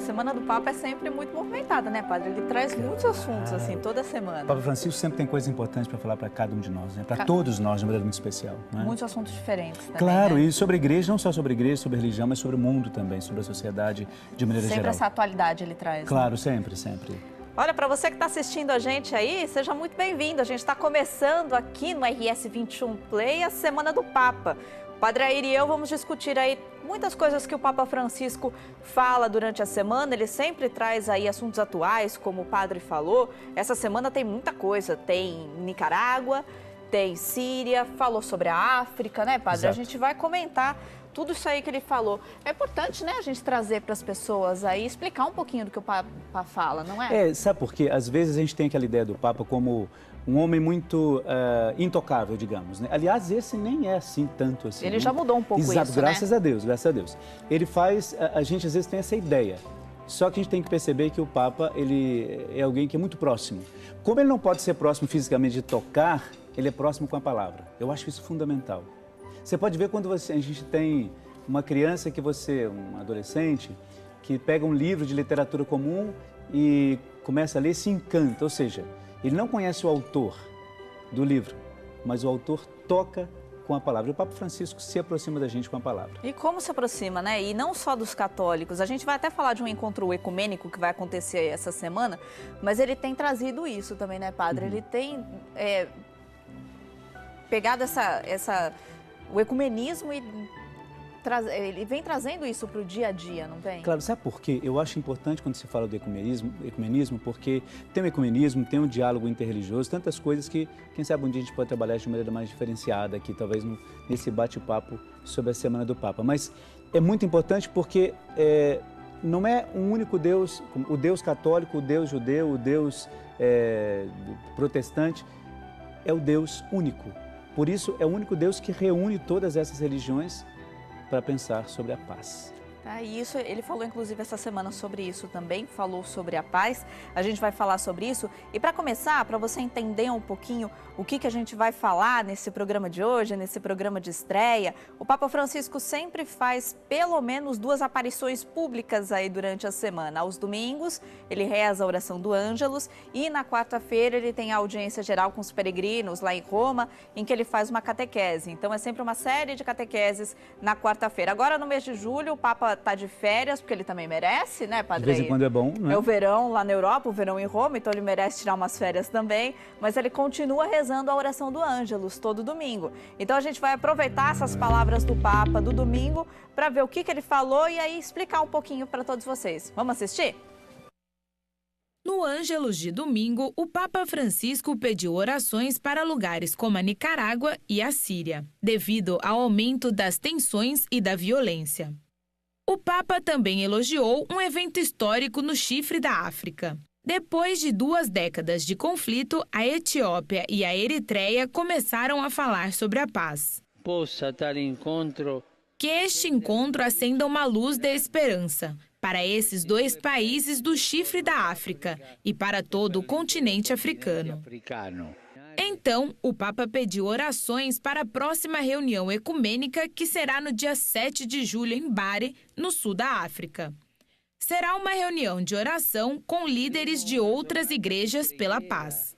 Semana do Papa é sempre muito movimentada, né, padre? Ele traz muitos assuntos, assim, toda semana. O Papa Francisco sempre tem coisas importantes para falar para cada um de nós, né? Para todos nós, de maneira muito especial. Né? Muitos assuntos diferentes também, claro, né? E sobre a igreja, não só sobre a igreja, sobre a religião, mas sobre o mundo também, sobre a sociedade de maneira geral. Sempre essa atualidade ele traz. Claro, né? sempre, sempre. Olha, para você que está assistindo a gente aí, seja muito bem-vindo. A gente está começando aqui no RS21 Play a Semana do Papa. O Padre Air e eu vamos discutir aí muitas coisas que o Papa Francisco fala durante a semana. Ele sempre traz aí assuntos atuais, como o padre falou. Essa semana tem muita coisa. Tem Nicarágua, tem Síria, falou sobre a África, né, padre? Exato. A gente vai comentar tudo isso aí que ele falou. É importante, né, a gente trazer para as pessoas aí, explicar um pouquinho do que o Papa fala, não é? Sabe por quê? Às vezes a gente tem aquela ideia do Papa como um homem muito intocável, digamos, né? Aliás, esse nem é assim tanto assim. Ele já mudou um pouco isso, Exato, graças né? a Deus, graças a Deus. Ele faz, a gente às vezes tem essa ideia. Só que a gente tem que perceber que o Papa, ele é alguém que é muito próximo. Como ele não pode ser próximo fisicamente de tocar, ele é próximo com a palavra. Eu acho isso fundamental. Você pode ver quando a gente tem uma criança um adolescente, que pega um livro de literatura comum e começa a ler e se encanta. Ou seja, ele não conhece o autor do livro, mas o autor toca com a palavra. O Papa Francisco se aproxima da gente com a palavra. E como se aproxima, né? E não só dos católicos. A gente vai até falar de um encontro ecumênico que vai acontecer essa semana, mas ele tem trazido isso também, né, padre? Ele tem pegado o ecumenismo e ele vem trazendo isso para o dia a dia, não vem? Claro, sabe por quê? Eu acho importante quando se fala do ecumenismo, porque tem o ecumenismo, tem o diálogo interreligioso, tantas coisas que, quem sabe um dia a gente pode trabalhar de maneira mais diferenciada aqui, talvez nesse bate-papo sobre a Semana do Papa. Mas é muito importante porque não é um único Deus, o Deus católico, o Deus judeu, o Deus protestante, é o Deus único. Por isso, é o único Deus que reúne todas essas religiões para pensar sobre a paz. E isso, ele falou inclusive essa semana sobre isso também, falou sobre a paz, a gente vai falar sobre isso. E para começar, para você entender um pouquinho o que a gente vai falar nesse programa de hoje, nesse programa de estreia, o Papa Francisco sempre faz pelo menos 2 aparições públicas aí durante a semana. Aos domingos, ele reza a oração do Ângelus e na quarta-feira ele tem a audiência geral com os peregrinos lá em Roma, em que ele faz uma catequese. Então é sempre uma série de catequeses na quarta-feira. Agora no mês de julho, o Papa está de férias, porque ele também merece, né, padre? De vez em quando é bom, né? É o verão lá na Europa, o verão em Roma, então ele merece tirar umas férias também, mas ele continua rezando a oração do Ângelus todo domingo. Então a gente vai aproveitar essas palavras do Papa do domingo para ver o que ele falou e aí explicar um pouquinho para todos vocês. Vamos assistir? No Ângelus de domingo, o Papa Francisco pediu orações para lugares como a Nicarágua e a Síria, devido ao aumento das tensões e da violência. O Papa também elogiou um evento histórico no Chifre da África. Depois de 2 décadas de conflito, a Etiópia e a Eritreia começaram a falar sobre a paz. Que este encontro acenda uma luz da esperança para esses 2 países do Chifre da África e para todo o continente africano. Então, o Papa pediu orações para a próxima reunião ecumênica, que será no dia 7 de julho em Bari, no sul da África. Será uma reunião de oração com líderes de outras igrejas pela paz.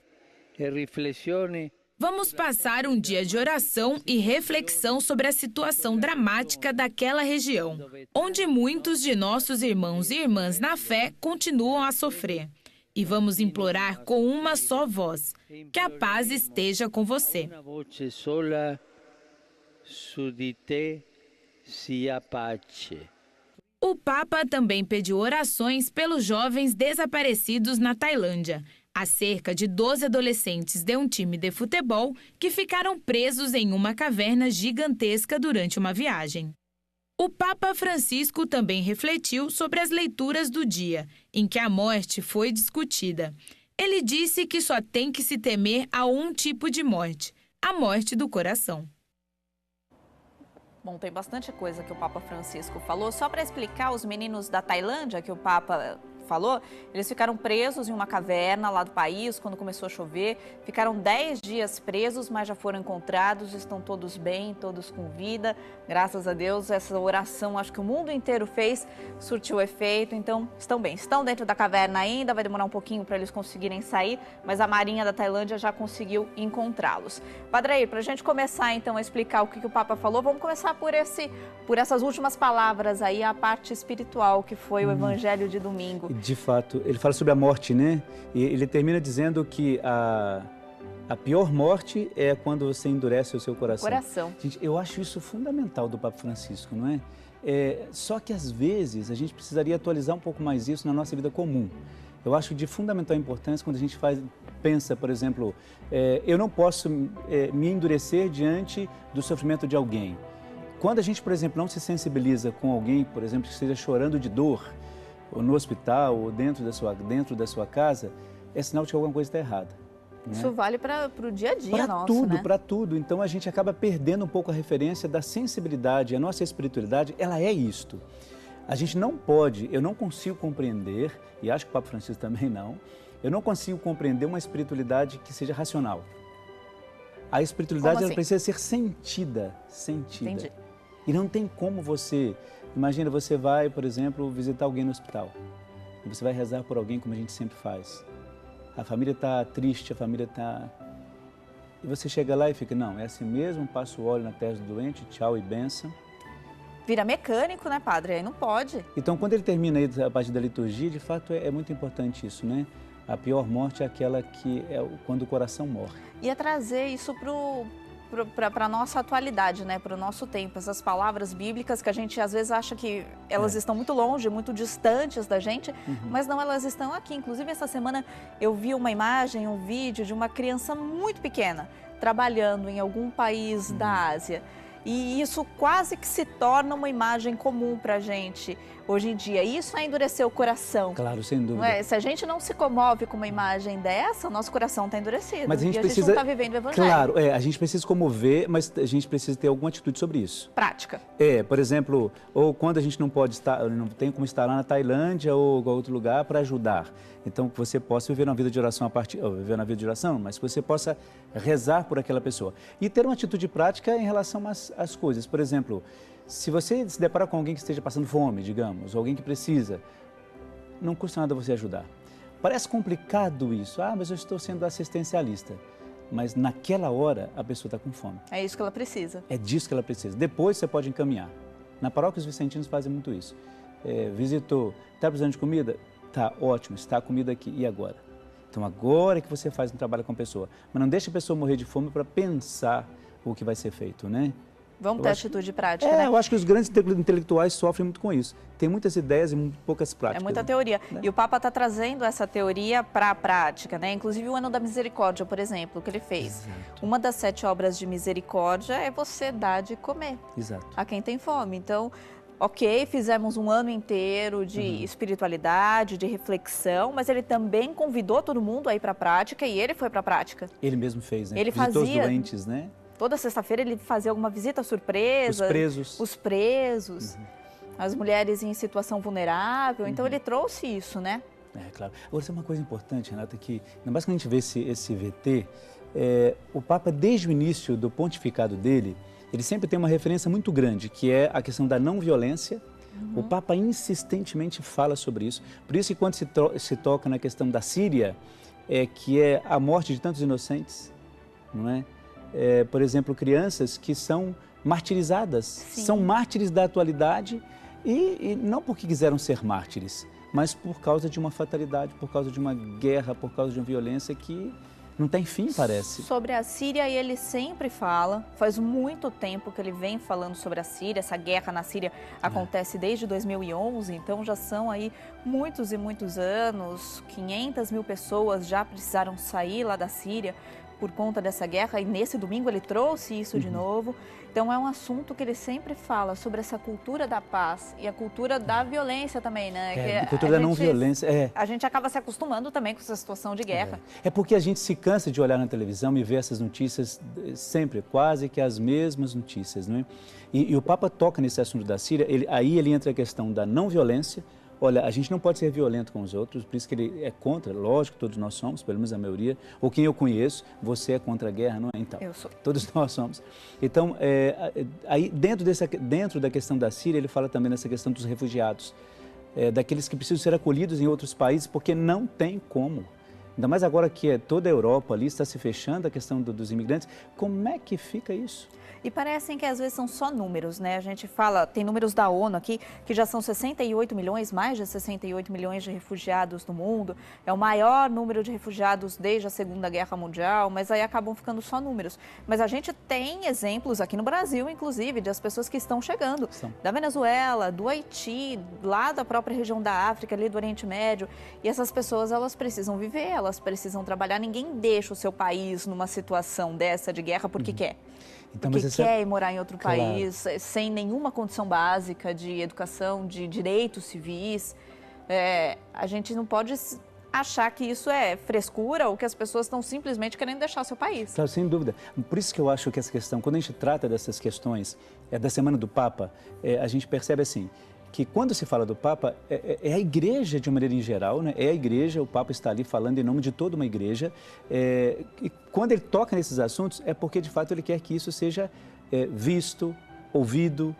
Vamos passar um dia de oração e reflexão sobre a situação dramática daquela região, onde muitos de nossos irmãos e irmãs na fé continuam a sofrer. E vamos implorar com uma só voz, que a paz esteja com você. O Papa também pediu orações pelos jovens desaparecidos na Tailândia. Há cerca de 12 adolescentes de um time de futebol que ficaram presos em uma caverna gigantesca durante uma viagem. O Papa Francisco também refletiu sobre as leituras do dia, em que a morte foi discutida. Ele disse que só tem que se temer a um tipo de morte, a morte do coração. Bom, tem bastante coisa que o Papa Francisco falou. Só para explicar, os meninos da Tailândia, que o Papa falou, eles ficaram presos em uma caverna lá do país quando começou a chover. Ficaram 10 dias presos, mas já foram encontrados, estão todos bem, todos com vida. Graças a Deus, essa oração, acho que o mundo inteiro fez, surtiu efeito, então estão bem. Estão dentro da caverna ainda, vai demorar um pouquinho para eles conseguirem sair, mas a Marinha da Tailândia já conseguiu encontrá-los. Padre Air, para a gente começar então a explicar o que o Papa falou, vamos começar por essas últimas palavras aí, a parte espiritual que foi o Evangelho de domingo. De fato, ele fala sobre a morte, né? E ele termina dizendo que a pior morte é quando você endurece o seu coração. Gente, eu acho isso fundamental do Papa Francisco, não é? Só que às vezes a gente precisaria atualizar um pouco mais isso na nossa vida comum. Eu acho de fundamental importância quando a gente pensa, por exemplo, eu não posso me endurecer diante do sofrimento de alguém. Quando a gente, por exemplo, não se sensibiliza com alguém, por exemplo, que esteja chorando de dor, ou no hospital, ou dentro da sua casa, é sinal de que alguma coisa está errada. Né? Isso vale para o dia a dia nosso, né? Para tudo. Então a gente acaba perdendo um pouco a referência da sensibilidade. A nossa espiritualidade, ela é isto. A gente não pode, eu não consigo compreender, e acho que o Papa Francisco também não, eu não consigo compreender uma espiritualidade que seja racional. A espiritualidade Como assim? Ela precisa ser sentida. Entendi. E não tem como você... Imagina, você vai, por exemplo, visitar alguém no hospital. Você vai rezar por alguém como a gente sempre faz. A família está triste, a família está... E você chega lá e fica, não, é assim mesmo, passa o óleo na testa do doente, tchau e benção. Vira mecânico, né, padre? Aí não pode. Então, quando ele termina aí a parte da liturgia, de fato é muito importante isso, né? A pior morte é aquela que é quando o coração morre. E é trazer isso para a nossa atualidade, né? Para o nosso tempo. Essas palavras bíblicas que a gente às vezes acha que elas estão muito longe, muito distantes da gente, mas não, elas estão aqui. Inclusive, essa semana eu vi uma imagem, um vídeo de uma criança muito pequena trabalhando em algum país da Ásia. E isso quase que se torna uma imagem comum para a gente hoje em dia. Isso é endurecer o coração. Claro, sem dúvida. Não é? Se a gente não se comove com uma imagem dessa, o nosso coração está endurecido. Mas a gente gente não está vivendo o Evangelho. Claro, a gente precisa se comover, mas a gente precisa ter alguma atitude sobre isso. Prática. Por exemplo, ou quando a gente não tem como estar lá na Tailândia ou em outro lugar para ajudar. Então, que você possa viver na vida de oração viver na vida de oração, mas que você possa rezar por aquela pessoa. E ter uma atitude prática em relação às coisas. Por exemplo, se você se deparar com alguém que esteja passando fome, digamos, ou alguém que precisa, não custa nada você ajudar. Parece complicado isso. Mas eu estou sendo assistencialista. Mas naquela hora a pessoa está com fome. É isso que ela precisa. É disso que ela precisa. Depois você pode encaminhar. Na paróquia os vicentinos fazem muito isso. Visitou, está precisando de comida? Tá, ótimo, está a comida aqui. E agora? Então agora é que você faz um trabalho com a pessoa. Mas não deixa a pessoa morrer de fome para pensar o que vai ser feito, né? Vamos ter atitude prática, né? Eu acho que os grandes intelectuais sofrem muito com isso. Tem muitas ideias e muito poucas práticas. É muita teoria. Né? E o Papa está trazendo essa teoria para a prática, né? Inclusive o Ano da Misericórdia, por exemplo, que ele fez. Exato. Uma das 7 obras de misericórdia é você dar de comer a quem tem fome. Então, ok, fizemos um ano inteiro de espiritualidade, de reflexão, mas ele também convidou todo mundo a ir para a prática e ele foi para a prática. Ele mesmo fez, né? Ele Visitou fazia... os doentes, né? Toda sexta-feira ele fazia alguma visita surpresa. Os presos. As mulheres em situação vulnerável. Então ele trouxe isso, né? Claro. Agora, tem uma coisa importante, Renata, que ainda mais quando a gente vê esse VT, o Papa, desde o início do pontificado dele, ele sempre tem uma referência muito grande, que é a questão da não violência. O Papa insistentemente fala sobre isso. Por isso que quando se toca na questão da Síria, que é a morte de tantos inocentes, não é? Por exemplo, crianças que são martirizadas, são mártires da atualidade e não porque quiseram ser mártires, mas por causa de uma fatalidade, por causa de uma guerra, por causa de uma violência que não tem fim, parece. Sobre a Síria, ele sempre fala, faz muito tempo que ele vem falando sobre a Síria, essa guerra na Síria acontece desde 2011, então já são aí muitos e muitos anos, 500 mil pessoas já precisaram sair lá da Síria por conta dessa guerra, e nesse domingo ele trouxe isso de novo. Então é um assunto que ele sempre fala sobre essa cultura da paz e a cultura da violência também, né? A cultura da não violência. A gente acaba se acostumando também com essa situação de guerra. É porque a gente se cansa de olhar na televisão e ver essas notícias sempre, quase que as mesmas notícias, não é? E o Papa toca nesse assunto da Síria, aí ele entra a questão da não violência, olha, a gente não pode ser violento com os outros, por isso que ele é contra, lógico, todos nós somos, pelo menos a maioria, ou quem eu conheço, você é contra a guerra, não é? Então, Eu sou. todos nós somos. Então, aí dentro da questão da Síria, ele fala também nessa questão dos refugiados, daqueles que precisam ser acolhidos em outros países, porque não tem como. Ainda mais agora que toda a Europa ali está se fechando a questão dos imigrantes, como é que fica isso? E parecem que às vezes são só números, né? A gente fala, tem números da ONU aqui, que já são 68 milhões, mais de 68 milhões de refugiados no mundo. É o maior número de refugiados desde a Segunda Guerra Mundial, mas aí acabam ficando só números. Mas a gente tem exemplos aqui no Brasil, inclusive, de as pessoas que estão chegando. Da Venezuela, do Haiti, lá da própria região da África, ali do Oriente Médio. E essas pessoas, elas precisam viver, elas precisam trabalhar. Ninguém deixa o seu país numa situação dessa de guerra porque quer. Então, porque quer ir morar em outro país, sem nenhuma condição básica de educação, de direitos civis. A gente não pode achar que isso é frescura ou que as pessoas estão simplesmente querendo deixar o seu país. Claro, sem dúvida. Por isso que eu acho que essa questão, quando a gente trata dessas questões da Semana do Papa, a gente percebe assim, que quando se fala do Papa, é a igreja de uma maneira em geral, né? É a igreja, o Papa está ali falando em nome de toda uma igreja. E quando ele toca nesses assuntos, é porque de fato ele quer que isso seja visto, ouvido,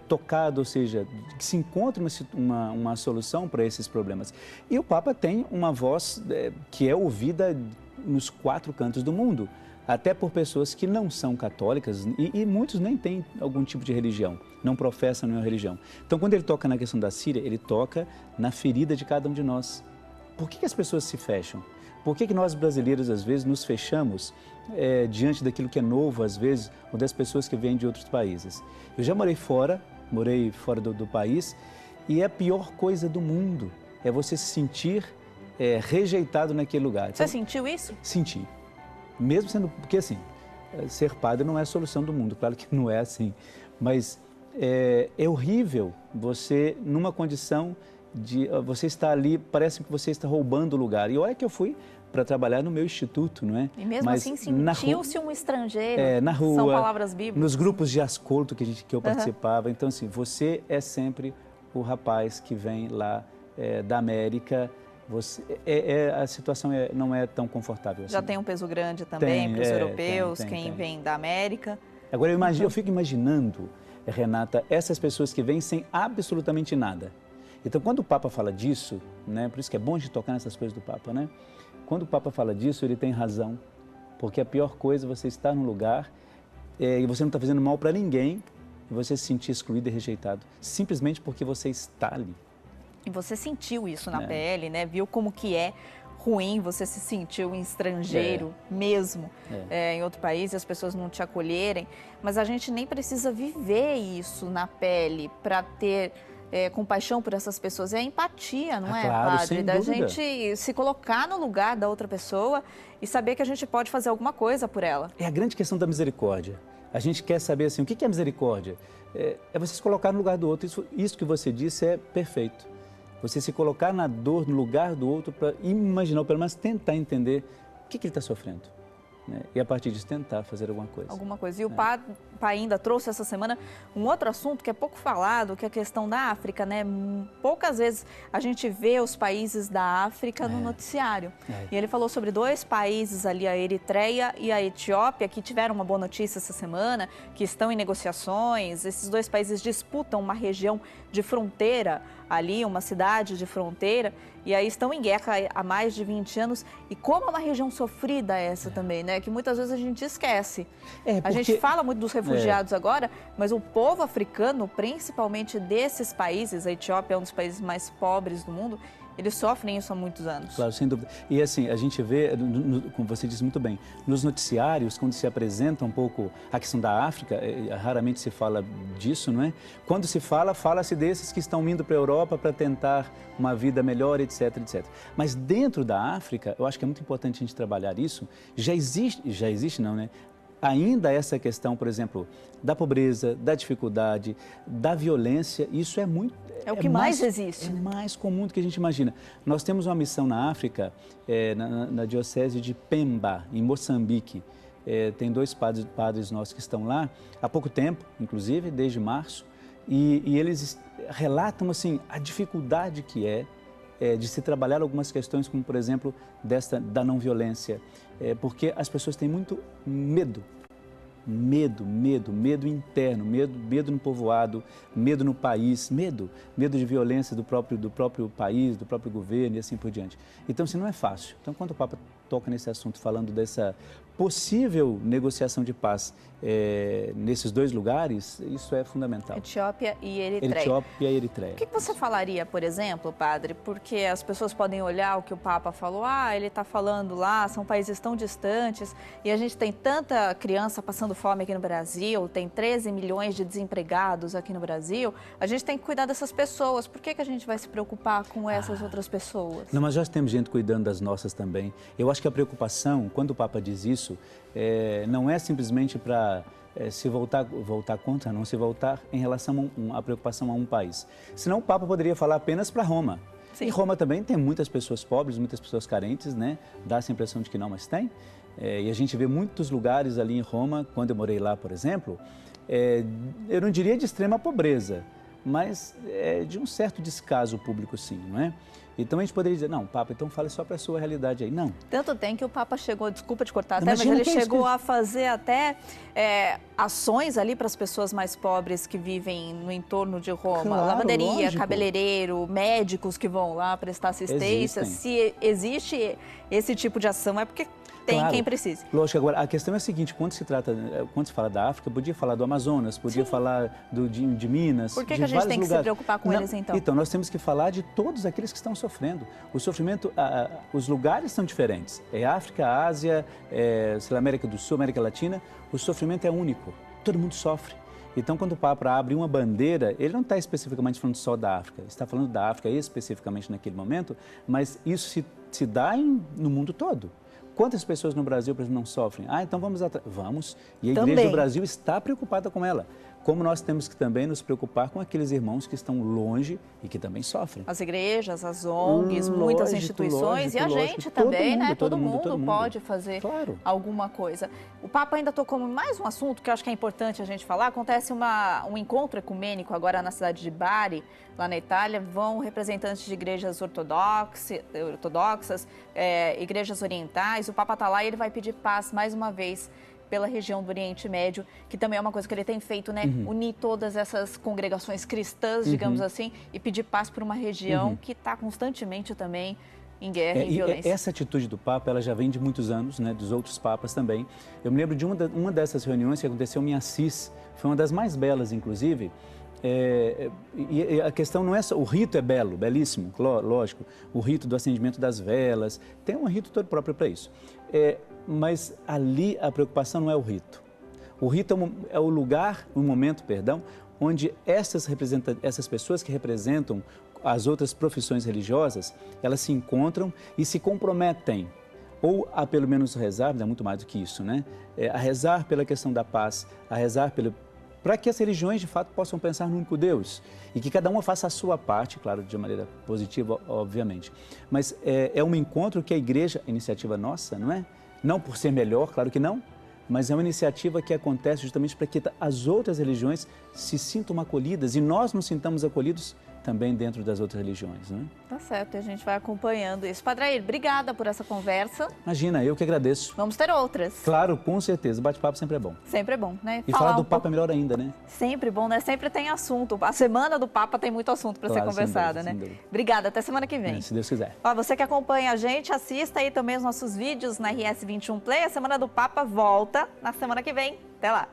tocado, ou seja, que se encontre uma solução para esses problemas. E o Papa tem uma voz que é ouvida nos 4 cantos do mundo, até por pessoas que não são católicas e muitos nem têm algum tipo de religião, não professam nenhuma religião. Então, quando ele toca na questão da Síria, ele toca na ferida de cada um de nós. Por que as pessoas se fecham? Por que nós brasileiros, às vezes, nos fechamos diante daquilo que é novo, às vezes, ou das pessoas que vêm de outros países? Eu já morei fora do país, e é a pior coisa do mundo, é você se sentir rejeitado naquele lugar. Você sentiu isso? Senti. Mesmo sendo, porque assim, ser padre não é a solução do mundo, claro que não é assim, mas é horrível você, numa condição de, você está ali, parece que você está roubando o lugar. E olha que eu fui para trabalhar no meu instituto, não é? E mesmo assim sentiu-se um estrangeiro, na rua, são palavras bíblicas. Nos grupos de ascolto que eu participava. Então assim, você é sempre o rapaz que vem lá da América. A situação não é tão confortável assim. Já tem um peso grande também para os europeus, quem vem da América. Agora, eu fico imaginando, Renata, essas pessoas que vêm sem absolutamente nada. Então, quando o Papa fala disso, né, por isso que é bom a gente tocar nessas coisas do Papa, né? Quando o Papa fala disso, ele tem razão, porque a pior coisa é você estar num lugar e você não está fazendo mal para ninguém e você se sentir excluído e rejeitado, simplesmente porque você está ali. E você sentiu isso na pele, né? Viu como que é ruim, você se sentiu um estrangeiro mesmo em outro país e as pessoas não te acolherem. Mas a gente nem precisa viver isso na pele para ter compaixão por essas pessoas. É empatia, não é, claro, padre? sem Da dúvida. gente se colocar no lugar da outra pessoa e saber que a gente pode fazer alguma coisa por ela. É a grande questão da misericórdia. A gente quer saber assim, o que é misericórdia? É você se colocar no lugar do outro. Isso que você disse é perfeito. Você se colocar na dor, no lugar do outro, para imaginar, ou pelo menos tentar entender o que ele está sofrendo. Né? E a partir disso tentar fazer alguma coisa. E o Papa ainda trouxe essa semana um outro assunto que é pouco falado, que é a questão da África, né? Poucas vezes a gente vê os países da África no noticiário. E ele falou sobre 2 países ali, a Eritreia e a Etiópia, que tiveram uma boa notícia essa semana, que estão em negociações. Esses 2 países disputam uma região de fronteira ali, uma cidade de fronteira, e aí estão em guerra há mais de 20 anos. E como é uma região sofrida essa também, né? Que muitas vezes a gente esquece. A gente fala muito dos refugiados agora, mas o povo africano, principalmente desses países, a Etiópia é um dos países mais pobres do mundo, eles sofrem isso há muitos anos. Claro, sem dúvida. E assim, a gente vê, como você disse muito bem, nos noticiários, quando se apresenta um pouco a questão da África, raramente se fala disso, não é? Quando se fala, fala-se desses que estão indo para a Europa para tentar uma vida melhor, etc, etc. Mas dentro da África, eu acho que é muito importante a gente trabalhar isso. Já existe não, né? Ainda essa questão, por exemplo, da pobreza, da dificuldade, da violência, isso é muito... É o que mais existe. É mais comum do que a gente imagina. Nós temos uma missão na África, na diocese de Pemba, em Moçambique. Tem 2 padres nossos que estão lá, há pouco tempo, inclusive, desde março, e eles relatam assim, a dificuldade que é de se trabalhar algumas questões, como por exemplo, da não violência, porque as pessoas têm muito medo. Medo interno, medo no povoado, medo no país, medo de violência do próprio país, do próprio governo e assim por diante. Então, assim, não é fácil. Então, quando o Papa toca nesse assunto, falando dessa possível negociação de paz nesses dois lugares, isso é fundamental. Etiópia e Eritreia. Etiópia e Eritreia. O que você falaria, por exemplo, padre, porque as pessoas podem olhar o que o Papa falou, ele está falando lá, são países tão distantes e a gente tem tanta criança passando fome aqui no Brasil, tem 13 milhões de desempregados aqui no Brasil, a gente tem que cuidar dessas pessoas, por que a gente vai se preocupar com essas outras pessoas? Não, mas já temos gente cuidando das nossas também. Eu acho que a preocupação, quando o Papa diz isso, não é simplesmente para se voltar contra, não se voltar em relação a preocupação a um país. Senão o Papa poderia falar apenas para Roma. Sim. E Roma também tem muitas pessoas pobres, muitas pessoas carentes, né? Dá-se a impressão de que não, mas tem. E a gente vê muitos lugares ali em Roma, quando eu morei lá, por exemplo, eu não diria de extrema pobreza, mas de um certo descaso público, sim, não é? Então a gente poderia dizer, não, Papa, então fale só para a sua realidade aí. Não. Tanto tem que o Papa chegou, desculpa te cortar, mas ele chegou a fazer até ações ali para as pessoas mais pobres que vivem no entorno de Roma. Claro, lavanderia, lógico. Cabeleireiro, médicos que vão lá prestar assistência. Se existe esse tipo de ação, é porque tem quem precise. Lógico, agora a questão é a seguinte, quando se fala da África, podia falar do Amazonas, podia falar de Minas, por que a gente tem que se preocupar com eles então? Então, nós temos que falar de todos aqueles que estão sofrendo. O sofrimento, os lugares são diferentes. África, Ásia, América do Sul, América Latina, o sofrimento é único. Todo mundo sofre. Então, quando o Papa abre uma bandeira, ele não está especificamente falando só da África, está falando da África especificamente naquele momento, mas isso se dá no mundo todo. Quantas pessoas no Brasil, por exemplo, não sofrem? Então vamos atrás. Vamos. E a Igreja do Brasil está preocupada com ela. Como nós temos que também nos preocupar com aqueles irmãos que estão longe e que também sofrem. As igrejas, as ONGs, muitas instituições e a gente também, né? Todo mundo pode fazer alguma coisa. O Papa ainda tocou em mais um assunto que eu acho que é importante a gente falar. Acontece um encontro ecumênico agora na cidade de Bari, lá na Itália. Vão representantes de igrejas ortodoxas, igrejas orientais. O Papa está lá e ele vai pedir paz mais uma vez pela região do Oriente Médio, que também é uma coisa que ele tem feito, né? Unir todas essas congregações cristãs, digamos assim, e pedir paz por uma região que está constantemente também em guerra e violência. Essa atitude do Papa, ela já vem de muitos anos, né? Dos outros papas também. Eu me lembro de uma dessas reuniões que aconteceu em Assis, foi uma das mais belas, inclusive. E a questão não é só, o rito é belo, belíssimo, lógico, o rito do acendimento das velas, tem um rito todo próprio para isso. Mas ali a preocupação não é o rito. O rito é o lugar, o momento, onde essas pessoas que representam as outras profissões religiosas, elas se encontram e se comprometem, ou a pelo menos rezar, é muito mais do que isso, né? A rezar pela questão da paz, a rezar para que as religiões de fato possam pensar no único Deus e que cada uma faça a sua parte, claro, de maneira positiva, obviamente. Mas é um encontro que a igreja, iniciativa nossa, não é? Não por ser melhor, claro que não, mas é uma iniciativa que acontece justamente para que as outras religiões se sintam acolhidas e nós nos sintamos acolhidos também dentro das outras religiões, né? Tá certo, a gente vai acompanhando isso. Padre Air, obrigada por essa conversa. Imagina, eu que agradeço. Vamos ter outras. Claro, com certeza. Bate-papo sempre é bom. Sempre é bom, né? E falar do Papa é melhor ainda, né? Sempre bom, né? Sempre tem assunto. A semana do Papa tem muito assunto para ser conversada, né? Obrigada, até semana que vem. Se Deus quiser. Você que acompanha a gente, assista aí também os nossos vídeos na RS 21 Play. A Semana do Papa volta na semana que vem. Até lá.